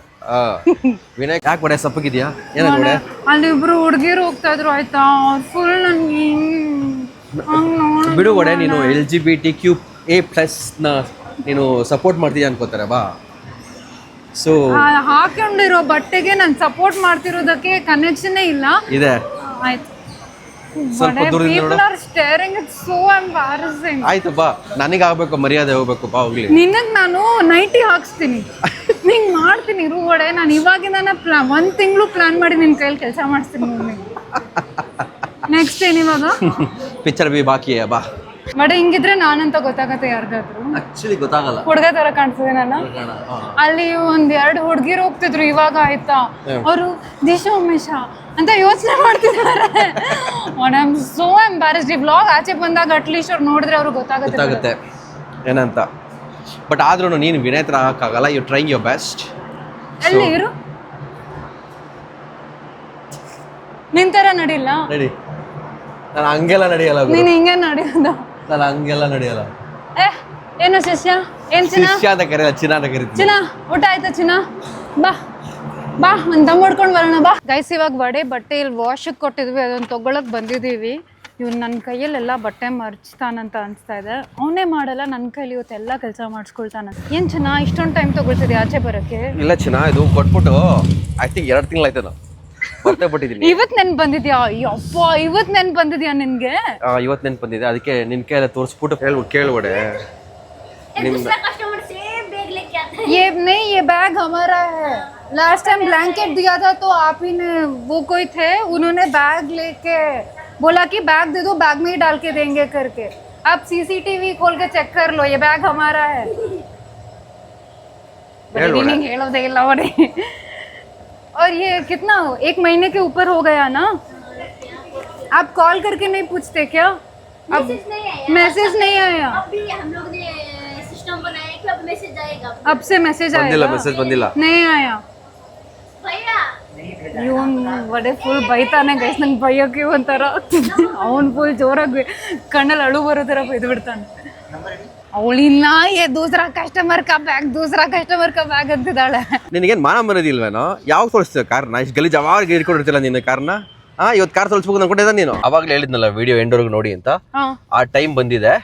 ವಿನಯ್ ಯಾಕೆ ಕೊಡೆ ಸಪ್ಪಗಿದ್ಯಾ? ಏನಾಗ ಅಲ್ಲಿ ಇಬ್ರು ಹುಡುಗಿರು ಹೋಗ್ತಾ ಇದ್ರು ಆಯ್ತಾ, ಫುಲ್ ನನ್ಗೆ ಬಿಡು ಕೊಡೆ. ನೀನು LGBTQA+ ನ ನೀನು ಸಪೋರ್ಟ್ ಮಾಡ್ತೀಯ ಅನ್ಕೋತಾರೆ ಬಾ. ಸೊ ಹಾಕೊಂಡಿರೋ ಬಟ್ಟೆಗೆ ನಾನು ಸಪೋರ್ಟ್ ಮಾಡ್ತಿರೋದಕ್ಕೆ ಕನೆಕ್ಷನ್ ಇಲ್ಲ ಇದೆ. ಆಯ್ತು. ಸ್ವಲ್ಪ ದೂರದಿಂದ ನೋಡು. Steering it's so ಎಂಬಾರಸಿಂಗ್. ಆಯ್ತು ಬಾ, ನನಗೆ ಆಗ್ಬೇಕು ಮರ್ಯಾದೆ ಹೋಗ್ಬೇಕು ಬಾ ಹೋಗ್ಲಿ. ನಿನಗ್ ನಾನು ನೈಟಿ ಹಾಕ್ಸ್ತೀನಿ, ನಿಂಗ್ ಮಾಡ್ತೀನಿ ರೂವಡೆ. ನಾನು ಇವಾಗಿಂದಾನೆ ಒಂದ್ ತಿಂಗಳು ಪ್ಲಾನ್ ಮಾಡಿ ನಿನ್ ಕೈಯಲ್ಲಿ ಕೆಲಸ ಮಾಡಿಸ್ತೀನಿ. ನೆಕ್ಸ್ಟ್ ಏನ್ ಇವಾಗ? ಪಿಕ್ಚರ್ ಬಿ ಬಾಕಿ ಬಾ. ಬಟ್ ಹಿಂಗಿದ್ರೆ ನಾನಂತ ಗೊತ್ತಾಗತ್ತೆ ಯಾರಿಗಾದ್ರು? ಆಕ್ಚುಲಿ ಗೊತ್ತಾಗಲ್ಲ. ಹುಡುಗ ತರ ಕಾಣಿಸ್ತಿದೆ ನಾನು. ಅಲ್ಲಿ ಒಂದ್ 2 ಹುಡುಗಿರು ಹೋಗ್ತಿದ್ರು ಇವಾಗ ಆಯ್ತಾ, ಅವರು ದಿಶಾ ಉಮೇಶ ಅಂತ ಯೋಚನೆ ಮಾಡ್ತಿದ್ದಾರೆ. I am so embarrassed. ಈ ವ್ಲಾಗ್ ಆಚೆ ಬಂದಾಗ ಅಟ್ಲೀಸ್ಟ್ ಅವ್ರು ನೋಡಿದ್ರೆ ಅವ್ರಿಗೆ ಗೊತ್ತಾಗುತ್ತೆ ಏನಂತ. ಬಟ್ ಆದ್ರೂ ನೀನು ವಿನಯ್ ಹತ್ರ ಆಗಲ್ಲ. You trying your best. ಎಲ್ಲಿ ಇರು, ನಿನ್ ತರ ನಡಿಲ್ಲ. ನಡಿ. ನಾನು ಹಂಗೆಲ್ಲ ನಡೆಯಲ್ಲ. ನೀನ್ ಹಿಂಗೆ ನಡೆಯೋದು. ನಾನು ಹಂಗೆಲ್ಲ ನಡೆಯಲ್ಲ. ಏನು ಶಿಷ್ಯ? ಏನ್ ಚಿನ್ನ? ಶಿಷ್ಯ ಅಂತ ಕರೆಯಲ್ಲ, ಚಿನ್ನ ಅಂತ ಕರಿತೀನಿ. ಚಿನ್ನ ಊಟ ಆಯ್ತಾ ಚಿನ್ನ? ಬಾ ಬಾ ಒಂದ್ ದಮ್ ಹೊಡ್ಕೊಂಡು ಬರೋಣ ಬಾ. ಗೈಸ್ ಇವಾಗ ಬಟ್ಟೆ ಇಲ್ಲಿ ವಾಶಿಗೆ ಕೊಟ್ಟಿದ್ವಿ, ಅದನ್ನ ತಗೊಳಕ್ ಬಂದಿದೀವಿ. ಇವ್ನು ನನ್ನ ಕೈಯಲ್ಲೆಲ್ಲ ಬಟ್ಟೆ ಮರ್ಚ್ತಾನಂತ ಅನಿಸ್ತಾ ಇದೆ. ಅವನೇ ಮಾಡಲ್ಲ, ನನ್ನ ಕೈಲಿ ಇವತ್ತೆಲ್ಲ ಕೆಲಸ ಮಾಡಿಸ್ಕೊಳ್ತಾನ. ಏನು ಚಿನ್ನ ಇಷ್ಟೊಂದು ಟೈಮ್ ತಗೊಳ್ತಿದ್ದೆ ಆಚೆ ಬರೋಕ್ಕೆ? ಇಲ್ಲ ಚಿನ್ನ, ಇದು ಕೊಟ್ಬಿಟ್ಟು ಐ ಥಿಂಕ್ 2 ತಿಂಗಳಾಯ್ತು ನಾನು ಮತ್ತೆ ಬಿಟ್ಟಿದ್ದೀನಿ. ಇವತ್ತು ನೆನ್ಪು ಬಂದಿದ್ಯಾ? ಅಯ್ಯಪ್ಪ, ಇವತ್ತು ನೆನ್ಪು ಬಂದಿದ್ಯಾ ನಿನ್ಗೆ? ಇವತ್ತು ನೆನ್ಪು ಬಂದಿದೆ, ಅದಕ್ಕೆ ನಿನ್ ಕೈ ತೋರಿಸ್ಬಿಟ್ಟು ಕೇಳ್ಬಿಡೆ. ये नहीं, ये बैग हमारा है. लास्ट टाइम ब्लैंकेट दिया था तो आप ही ने, वो कोई थे उन्होंने बैग लेके बोला कि बैग दे दो, बैग में ही डाल के देंगे करके. आप CCTV खोल के चेक कर लो, ये बैग हमारा है. हेलोदे ಇಲ್ಲ ನೋಡಿ. और ये कितना 1 महीने के ऊपर हो गया ना? आप कॉल करके नहीं पूछते क्या? मैसेज नहीं आया. अभी हम लोग ने सिस्टम बनाया कि अब मैसेज आएगा. अब से मैसेज आएगा? मैसेज ಬಂದಿಲ್ಲ. नहीं आया. भैया ಇವನು ಒಡೆ ಫುಲ್ ಬೈತಾನೆ ಗೈಸ್. ನಂಗೆ ಬೈಯೋಕೆ ಒಂಥರ, ಅವನು ಫುಲ್ ಜೋರಾಗಿ ಕಣ್ಣಲ್ಲಿ ಅಳು ಬರೋ ಥರ ಬೈದು ಬಿಡ್ತಾನೆ. ಅವಳಿಲ್ಲ, ಏ ದೂಸರಾ ಕಸ್ಟಮರ್ ಕಾ ಬ್ಯಾಗ್ ಅಂತಿದ್ದಾಳೆ. ನಿನಗೇನು ಮಾನ ಮರದಿಲ್ವೇನೋ? ಯಾವಾಗ ತೋರಿಸ್ತೀವಿ ಕಾರ್ನ? ಇಷ್ಟು ಗಲೀಜ್ ಯಾವಾಗ ಇಟ್ಕೊಂಡಿರ್ತಿಲ್ಲ ನಿನ್ನ ಕಾರ್ನ. ಇವತ್ತು ಕಾರ್ ತೋರಿಸ್ಬೇಕು ಅನ್ಕೊಂಡಿದ್ದ ನೀನು. ಅವಾಗಲೇ ಹೇಳಿದ್ನಲ್ಲ ವಿಡಿಯೋ ಎಂಡೋರ್ಗೆ ನೋಡಿ ಅಂತ. ಆ ಟೈಮ್ ಬಂದಿದೆ,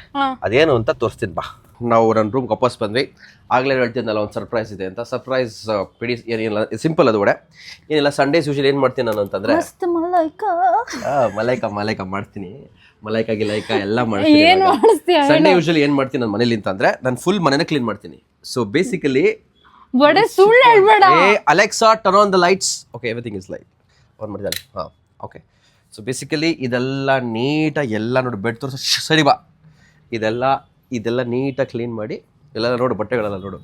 ಅದೇನು ಅಂತ ತೋರಿಸ್ತೀನಿ ಬಾ. ನಾವು ನನ್ನ ರೂಮ್ಗೆ ವಾಪಸ್ ಬಂದ್ವಿ. ಆಗಲೇ ಹೇಳ್ತಿದ್ನಲ್ಲ ಒಂದು ಸರ್ಪ್ರೈಸ್ ಇದೆ ಅಂತ. ಸರ್ಪ್ರೈಸ್ ಬಿಡಿ, ಏನಿಲ್ಲ, ಸಿಂಪಲ್ ಅದು. ಏನಿಲ್ಲ, ಸಂಡೇಸ್ ಯೂಶಲಿ ಏನು ಮಾಡ್ತೀನಿ ನಾನು ಅಂತಂದ್ರೆ ಮಲೈಕಾ ಮಾಡ್ತೀನಿ. ಮಲೈಕಾ ಗಿಲೈಕಾ ಎಲ್ಲ ಮಾಡ್ತೀನಿ. ಸಂಡೇ ಯೂಶಲಿ ಏನು ಮಾಡ್ತೀನಿ ನನ್ನ ಮನೇಲಿ ಅಂತಂದ್ರೆ, ನಾನು ಫುಲ್ ಮನೇನ ಕ್ಲೀನ್ ಮಾಡ್ತೀನಿ. ಸೊ ಬೇಸಿಕಲಿ ಸುಳ್ಳು ಹೇಳ್ಬೇಡ. Alexa turn on the lights. Okay, everything is light on ಮಾಡಿದ್ದಾನೆ. ಹಾಂ, ಓಕೆ. ಸೊ ಬೇಸಿಕಲಿ ಇದೆಲ್ಲ ನೀಟಾಗಿ ಎಲ್ಲ ನೋಡಿ, ಬೆಡ್ ತೋರಿಸೋ ಸರಿ ಬಾ. ಇದೆಲ್ಲ ನೀಟಾಗಿ ಕ್ಲೀನ್ ಮಾಡಿ, ಎಲ್ಲ ನೋಡು, ಬಟ್ಟೆಗಳೆಲ್ಲ ನೋಡು,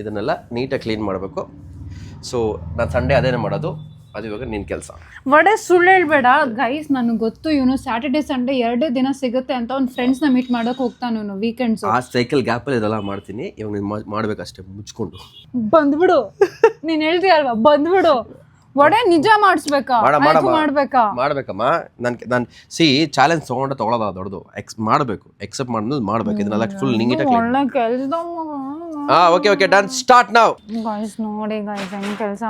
ಇದನ್ನೆಲ್ಲ ನೀಟಾಗಿ ಕ್ಲೀನ್ ಮಾಡಬೇಕು. ಸೊ ನಾನು ಸಂಡೇ ಅದೇನೇ ಮಾಡೋದು. ಅದು ಇವಾಗ ನಿನ್ನ ಕೆಲಸ. ಒಡೆ ಸುಳ್ಳು ಹೇಳ್ಬೇಡ ಗೈಸ್. ನನಗೆ ಗೊತ್ತು ಇವನು ಸ್ಯಾಟರ್ಡೆ ಸಂಡೇ 2 ದಿನ ಸಿಗುತ್ತೆ ಅಂತ ಅವ್ನ ಫ್ರೆಂಡ್ಸ್ನ ಮೀಟ್ ಮಾಡೋಕೆ ಹೋಗ್ತಾನೆ ಇವನು ವೀಕೆಂಡ್ಸ್. ಆ ಸೈಕಲ್ ಗ್ಯಾಪಲ್ಲಿ ಇದೆಲ್ಲ ಮಾಡ್ತೀನಿ. ಇವಾಗ ನೀನು ಮಾಡಬೇಕಷ್ಟೇ, ಮುಚ್ಕೊಂಡು ಬಂದ್ಬಿಡು. ನೀನು ಹೇಳ್ತೀಯ ಅಲ್ವಾ, ಬಂದ್ಬಿಡು. ಒಡೆ ನಿಜ ಮಾಡಿಸ್ಬೇಕಾ? ಮಾಡ್ಬೇಕಮ್ಮ. ನಾನು ಚಾಲೆಂಜ್ ತಗೊಳ್ಳೋದ ದೊಡ್ಡದು. ಮಾಡಬೇಕು, ಎಕ್ಸೆಪ್ಟ್ ಮಾಡಿದ್ಮೇಲೆ ಮಾಡ್ಬೇಕು. ಇದನ್ನೆಲ್ಲ ಫುಲ್ ನೀಟಾಗಿ ಒಳ್ಳೆ ಕೆಲಸ. ಓಕೆ ಡನ್, ಸ್ಟಾರ್ಟ್ ನಾವ್. ಗೈಸ್ ನೋಡಿ ಗೈಸ್ ಹೆಂಗ್ ಕೆಲಸ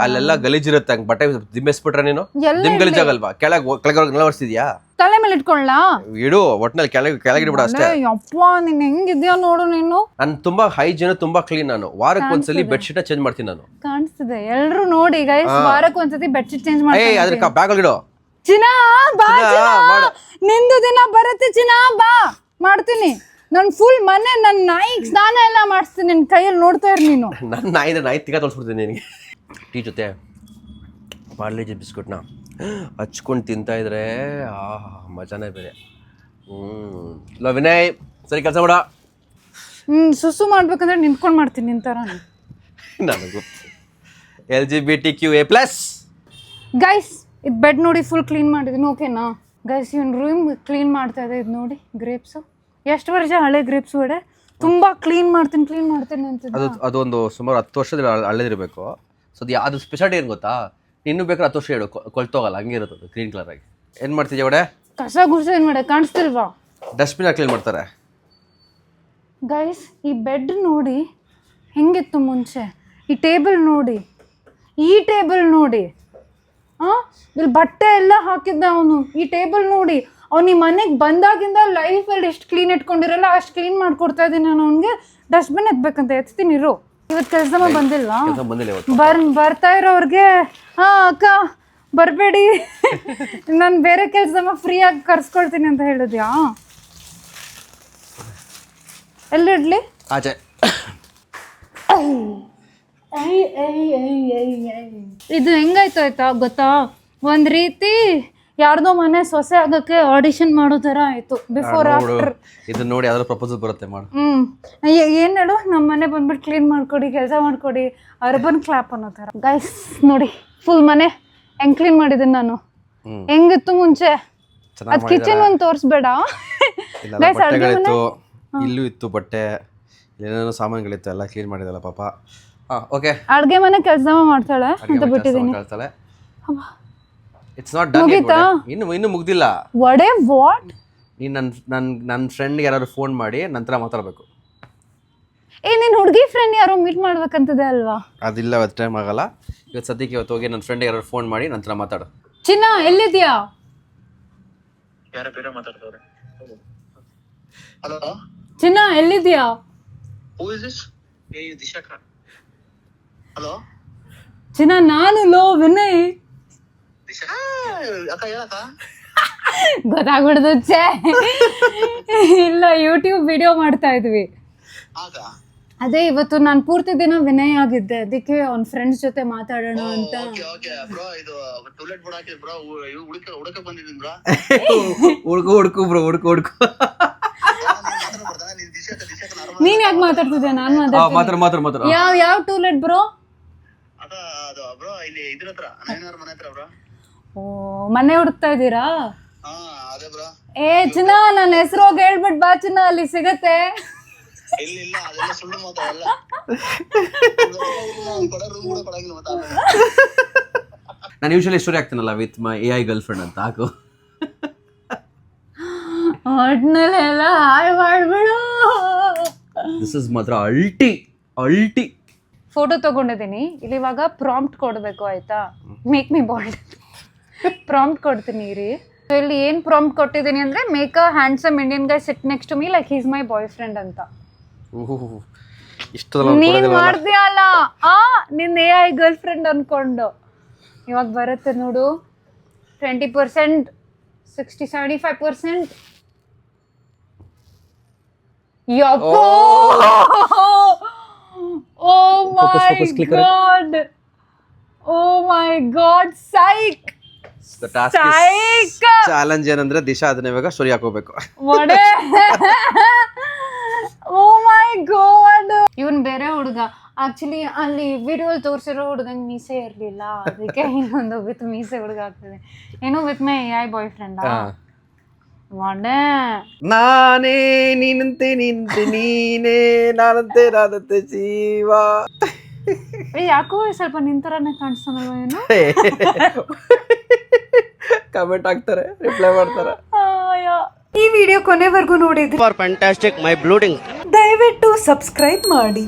ಅಲ್ಲೆಲ್ಲ ಗಲೀಜಿರುತ್ತೆ. ಹಂಗೆ ಬಟ್ಟೆ ದಿಮ್ಮೆಸ್ಬಿಟ್ರೆ ನೀನು ನಿಮ್ ಗಲೀಜಾಗಲ್ವಾ? ಕೆಳಗೆ ನೆಲ ಒರೆಸಿದ್ಯಾ? ತಲೆ ಮೇಲೆ ಇಟ್ಕೊಳ್ಳ ಇಡು, ಒಟ್ನಲ್ಲಿ ಕೆಳಗಿಡ್ಬಿಡ ಅಷ್ಟೇ. ಯಪ್ಪ, ನೀನ್ ಹೆಂಗಿದ್ಯಾ ನೋಡು ನೀನು. ನಾನು ತುಂಬಾ ಹೈಜೀನ್, ತುಂಬಾ ಕ್ಲೀನ್. ನಾನು ವಾರಕ್ಕೆ ಒಂದ್ಸಲಿ ಬೆಡ್ಶೀಟ್ ಚೇಂಜ್ ಮಾಡ್ತೀನಿ. ನಾನು ಕಾಣಿಸ್ತಿದೆ, ಎಲ್ರು ನೋಡಿ ಗೈಸ್, ವಾರಕ್ಕೆ ಒಂದ್ಸತಿ ಬೆಡ್ಶೀಟ್ ಚೇಂಜ್ ಮಾಡ್ತೀನಿ. ಅದ್ರ ಬ್ಯಾಗ್ ಒಳಗಿಡು. ಚಿನ್ನ ಬಾ, ನಿಂದು ದಿನ ಬರುತ್ತೆ ಚಿನ್ನ, ಬಾ ಮಾಡ್ತೀನಿ. ನಾನು ಫುಲ್ ಮನೆ ನನ್ನ ನಾಯಿಗೆ ಸ್ನಾನ ಎಲ್ಲ ಮಾಡಿಸ್ತೀನಿ. ನಿನ್ನ ಕೈಯಲ್ಲಿ ನೋಡ್ತಾ ಇರ್ ನೀನು. ನನ್ನ ನಾಯಿ ತಿಕ್ಕ ತೋರಿಸ್ಬಿಡ್ತೀನಿ ನಿನಗೆ. ಟೀ ಜೊತೆ ಪಾರ್ಲೇಜಿ ಬಿಸ್ಕುಟ್ನ ಹಚ್ಕೊಂಡು ತಿಂತಾ ಇದ್ರೆ ಮಜಾನೇ ಬೇರೆ. ಇಲ್ಲ ವಿನಯ್, ಸರಿ ಕೆಲಸ ಮಾಡ. ಸುಸು ಮಾಡ್ಬೇಕಂದ್ರೆ ನಿಂತ್ಕೊಂಡು ಮಾಡ್ತೀನಿ ನಿಂತರ. ನನಗೂ LGBTQA+. ಗೈಸ್ ಇದು ಬೆಡ್ ನೋಡಿ ಫುಲ್ ಕ್ಲೀನ್ ಮಾಡಿದ್ದೀನಿ. ಓಕೆನಾ ಗೈಸ್? ಇವನ್ ರೂಮ್ ಕ್ಲೀನ್ ಮಾಡ್ತಾ ಇದೆ. ಇದು ನೋಡಿ ಗ್ರೇಪ್ಸು, ಎಷ್ಟು ವರ್ಷ ಹಳೆ ಗ್ರೇಪ್ಸ್ ಒಡೆ. ತುಂಬಾ ಕ್ಲೀನ್ ಮಾಡ್ತೀನಿ ಅಂತ. ಅದೊಂದು ಸುಮಾರು 10 ವರ್ಷದ ಹಳೆದಿರಬೇಕು. ಸೊ ಅದು ಯಾವ್ದು ಸ್ಪೆಷಾಲಿಟಿ ಏನು ಗೊತ್ತಾ? ಇನ್ನೂ ಬೇಕಾದ್ರೆ 10 ವರ್ಷ ಹೇಳು, ಕೊಳ್ತೋಗಲ್ಲ, ಹಂಗೆ ಇರುತ್ತೆ, ಗ್ರೀನ್ ಕಲರ್ ಆಗಿ. ಏನು ಮಾಡ್ತಿದ್ಯಾ ಒಡೆ? ಕಸ ಗುಡ್ಸ ಏನು ಮಾಡೆ ಕಾಣಿಸ್ತಿಲ್ವಾ? ಡಸ್ಟ್ಬಿನ್ ಕ್ಲೀನ್ ಮಾಡ್ತಾರೆ. ಗೈಸ್ ಈ ಬೆಡ್ ನೋಡಿ ಹೆಂಗಿತ್ತು ಮುಂಚೆ, ಈ ಟೇಬಲ್ ನೋಡಿ, ಈ ಟೇಬಲ್ ನೋಡಿ, ಇಲ್ಲಿ ಬಟ್ಟೆ ಎಲ್ಲ ಹಾಕಿದ್ದ ಅವನು. ಈ ಟೇಬಲ್ ನೋಡಿ, ಅವ್ನು ಈ ಮನೆಗೆ ಬಂದಾಗಿಂದ ಲೈಫಲ್ಲಿ ಎಷ್ಟು ಕ್ಲೀನ್ ಇಟ್ಕೊಂಡಿರಲ್ಲ ಅಷ್ಟು ಕ್ಲೀನ್ ಮಾಡ್ಕೊಡ್ತಾ ಇದ್ದೀನಿ ನಾನು ಅವ್ನಿಗೆ. ಡಸ್ಟ್ಬಿನ್ ಎತ್ಬೇಕಂತ ಎತ್ತೀನಿ ಇರು. ಇವತ್ತು ಕೆಲಸ ಬಂದಿಲ್ವಾ? ಬರ್ತಾ ಇರೋವ್ರಿಗೆ ಅಕ್ಕ ಬರಬೇಡಿ, ನಾನು ಬೇರೆ ಕೆಲಸ ಫ್ರೀಯಾಗಿ ಕರ್ಸ್ಕೊಳ್ತೀನಿ ಅಂತ ಹೇಳಿದ್ಯಾ? ಎಲ್ಲಿಡ್ಲಿ? ಆಚೆ. ಇದು ಹೆಂಗಾಯ್ತು ಆಯ್ತಾ ಗೊತ್ತಾ, ಒಂದ್ ರೀತಿ ಯಾರ್ದೋ ಮನೆ ಸೊಸೆ ಆಗಕ್ಕೆ ಆಡಿಷನ್ ಮಾಡೋ ತರ ಆಯ್ತು. ಬಿಫೋರ್ ಆಫ್ಟರ್ ಇದನ್ನ ನೋಡಿ ಯಾವ್ದಾದ್ರು ಪ್ರಪೋಸಲ್ ಬರುತ್ತೆ ಮಾಡು. ಏನ್ ಹೇಳು, ನಮ್ಮ ಮನೆ ಬಂದ್ಬಿಟ್ಟು ಕ್ಲೀನ್ ಮಾಡ್ಕೊಡಿ, ಕೆಲಸ ಮಾಡ್ಕೊಡಿ, ಅರ್ಬನ್ ಕ್ಲಾಪ್ ಅನ್ನೋ ತರ. ಗೈಸ್ ನೋಡಿ ಫುಲ್ ಮನೆ ಹೆಂಗ್ ಕ್ಲೀನ್ ಮಾಡಿದ್ದೀನಿ ನಾನು. ಹೆಂಗಿತ್ತು ಮುಂಚೆ, ಅದ್ ಕಿಚನ್ ಒಂದ್ ತೋರ್ಸ್ಬೇಡ. ಗೈಸ್ ಬಟ್ಟೆಗಳಿತ್ತು, ಇಲ್ಲೂ ಇತ್ತು ಬಟ್ಟೆ, ಏನೇನೋ ಸಾಮಾನುಗಳಿತ್ತು, ಎಲ್ಲ ಕ್ಲೀನ್ ಮಾಡಿದಲ್ಲ ಪಾಪ. ಓಕೆ, ಅಡ್ಗೆ ಮನೆ ಕೆಲಸ ಮಾಡ್ತಾಳೆ ಅಂತ ಬಿಟ್ಟಿದ್ದೀನಿ. It's not done yet. ಇನ್ನು ಮುಗ್ದಿಲ್ಲ. ವಡೆ ವಾಟ್? ನೀನು ನನ್ನ ಫ್ರೆಂಡ್ಗೆ ಯಾರಾದ್ರು ಫೋನ್ ಮಾಡಿ ನಂತರ ಮಾತಾಡಬೇಕು. ನಿನ್ ಹುಡುಗಿ ಫ್ರೆಂಡ್ ಯಾರೋ ಮೀಟ್ ಮಾಡ್ಬೇಕಂತದೆ ಅಲ್ವಾ? ಅದಿಲ್ಲ, ಇವತ್ತು ಟೈಮ್ ಆಗಲ್ಲ. ಇವತ್ತು ಸದ್ಯಕ್ಕೆ ಇವತ್ತು ಹೋಗಿ ನನ್ನ ಫ್ರೆಂಡ್ಗೆ ಯಾರಾದ್ರು ಫೋನ್ ಮಾಡಿ ನಂತರ ಮಾತಾಡು. ಚಿನ್ನ ಎಲ್ಲಿದ್ಯಾ? ಯಾರ ಬೇರೆ ಮಾತಾಡ್ತವ್ರೆ. ಹಲೋ ಚಿನ್ನ ಎಲ್ಲಿದ್ಯಾ? Who is this? ದಿಶಾಕ. ಹಲೋ ಚಿನ್ನ ನಾನು ಲೋ ವಿನಯ್. ದಿಶಾ ಅಕ್ಕ ಹೇಳಕ್ಕ. ಗೊತ್ತಾಗ್ಬಿಡ್ದು ಛೇ. ಇಲ್ಲ, ಯೂಟ್ಯೂಬ್ ವಿಡಿಯೋ ಮಾಡ್ತಾ ಇದ್ವಿ. ಅದೇ ಇವತ್ತು ನಾನು ಪೂರ್ತಿ ದಿನ ವಿನಯ್ ಆಗಿದ್ದೆ, ಅದಕ್ಕೆ ಅವ್ನ ಫ್ರೆಂಡ್ಸ್ ಜೊತೆ ಮಾತಾಡೋಣ ಅಂತ. ಬ್ರೋ ಇದು ಟೂಲೆಟ್ ಬೋರ್ಡ್ ಹಾಕಿದ್ ಬ್ರೋ, ಹುಡುಕ ಬಂದಿದ್ದೀನಿ ಬ್ರೋ. ಹುಡುಕು ನೀನ್ ಯಾಕೆ ಮಾತಾಡ್ತಿದ್ದೆ? ನಾನು ಮಾತಾಡ್ತೀನಿ. ಯಾವ ಟೂಲೆಟ್ ಬ್ರೋ? ಅದು ಬ್ರೋ ಇಲ್ಲಿ ಇದ್ರ ಹತ್ರ, ನಯನವ್ರ ಮನೆ ಹತ್ರ ಬ್ರೋ. ಓ, ಮನೆ ಹುಡುಕ್ತಾ ಇದ್ದೀರಾ? ಅದೇ ಬ್ರೋ. ಚಿನ್ನ ನನ್ನ ಹೆಸರು ಹೋಗಿ ಹೇಳ್ಬಿಟ್ ಬಾ ಚಿನ್ನ, ಅಲ್ಲಿ ಸಿಗತ್ತೆ. ಇಲ್ಲ ಅದೆಲ್ಲ ಸುಳ್ಳು ಮಾತಾಡಲ್ಲ. ನಾನು ಯೂಶಲಿ ಸ್ಟೋರಿ ಆಗ್ತೀನಲ್ಲ ವಿತ್ ಮೈ AI ಗರ್ಲ್ಫ್ರೆಂಡ್ ಅಂತ ಹಾಕು. ಒಟ್ನಲ್ಲೆಲ್ಲ ಹಾಯ್ ಮಾಡ್ಬಿಡು. ದಿಸ್ ಇಸ್ ಮಾತ್ರ ಅಲ್ಟಿ. ಫೋಟೋ ತಗೊಂಡಿದ್ದೀನಿ ಇಲ್ಲಿ. ಇವಾಗ ಪ್ರಾಂಪ್ಟ್ ಕೊಡಬೇಕು ಆಯ್ತಾ? ಮೇಕ್ ಮಿ ಬಾಲ್ಡ್ ಪ್ರಾಂಪ್ಟ್ ಕೊಡ್ತೀನಿ ರೀ. ಇಲ್ಲಿ ಏನು ಪ್ರಾಂಪ್ಟ್ ಕೊಟ್ಟಿದ್ದೀನಿ ಅಂದರೆ, make a handsome Indian guy sit next to me like he's my boyfriend ಅಂತ. ನೀನ್ ಮಾಡ್ತೀಯಲ್ಲ ನಿನ್ನ AI ಗರ್ಲ್ ಫ್ರೆಂಡ್ ಅನ್ಕೊಂಡು. ಇವಾಗ ಬರುತ್ತೆ ನೋಡು, 20%, 60, 75%. ಯಪ್ಪೋ, oh my god, psych. The task is challenge ಏನಂದ್ರೆ ದಿಶಾ ಅದನ್ನ ಇವಾಗ ಸ್ಟೋರಿ ಹಾಕೋಬೇಕು. Oh my god, ಇವನ್ ಬೇರೆ ಹುಡುಗ. ಆಕ್ಚುಲಿ ಅಲ್ಲಿ ವಿಡಿಯೋ ತೋರಿಸಿರೋ ಹುಡುಗಂಗೆ ಮೀಸೆ ಇರ್ಲಿಲ್ಲ, ಅದಕ್ಕೆ ಇನ್ನೊಂದು ವಿತ್ ಮೀಸೆ ಹುಡುಗ ಆಗ್ತದೆ. ಏನೋ with my AI boyfriend. ನಾನೇ ನೀನಂತೆ ನೀನೇ ನಾನಂತೆ ಜೀವ. ಯಾಕೋ ಸ್ವಲ್ಪ ನಿಂತರನೇ ಕಾಣಿಸ್ತಾನಲ್ವ ಏನು? ಕಮೆಂಟ್ ಹಾಕ್ತಾರೆ, ರಿಪ್ಲೈ ಮಾಡ್ತಾರೆ. ಈ ವಿಡಿಯೋ ಕೊನೆವರೆಗೂ ನೋಡಿದ್ರೆ ಫಾರ್ ಫ್ಯಾಂಟಾಸ್ಟಿಕ್ ಮೈ ಬ್ಲೂಡಿಂಗ್ ದಯವಿಟ್ಟು ಸಬ್ಸ್ಕ್ರೈಬ್ ಮಾಡಿ.